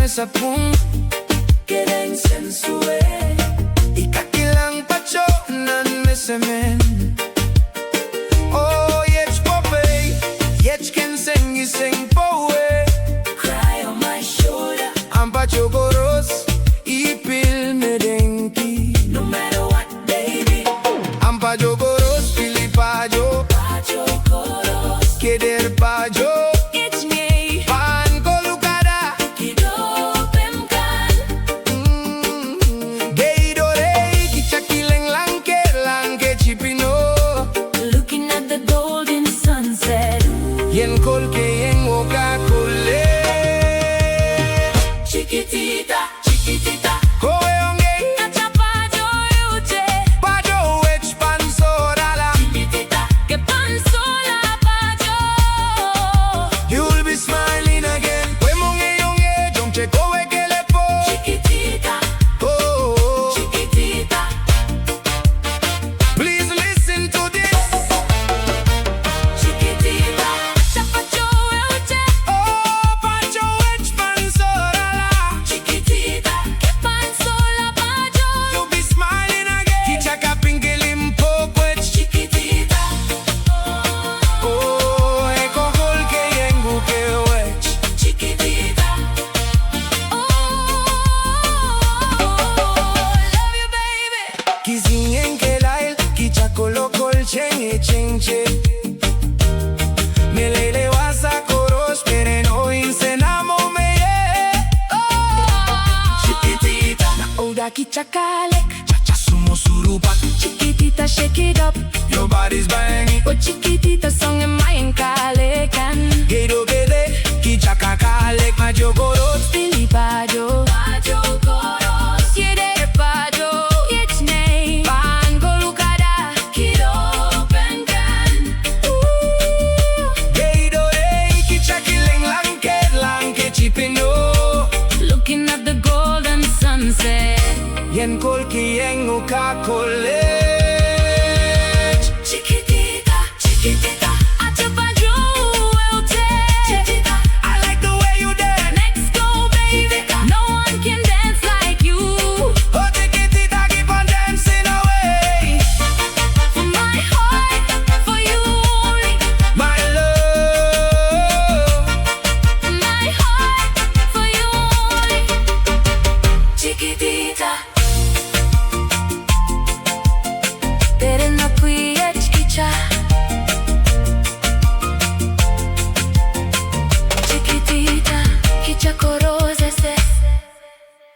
sa pung Queden sensue Ikakilang pacho nan mesemen Oh, yech Pohnpei Yech can sing, you sing poe Cry on my shoulder Ang pacho koros Ipil medenki No matter what, baby Ang pacho koros Pili pajo Pajo koros Keder pajo Yen kolke yen woka kole Chiquitita, chiquitita Koe onge Acha pajo yuche Pajo wech pansola la Chiquitita Que pansola pajo You'll be smiling again Kwe monge yonge Jongche kowe kelepo Chiquitita Oh, chiquitita Please listen to this Kizingen kelail, kichakolokol chenye chenche Melele wasa koros, pero no insenamo meye Chiquitita, na oda kichakalek Chacha sumo surupak Chiquitita, shake it up Your body's banging Oh chiquitita, song in my kalekan Gedo gede, kichakakalek Majo koros, pili pajo Pajo koros, yede pajo Looking at the golden sunset Yen kolki yen uka college Chiquitita, chiquitita Acha pajo elte Chiquitita, I like the way you dance Next go baby No one can dance like you Oh chiquitita, keep on dancing away For my heart, for you only My love My heart, for you only Chiquitita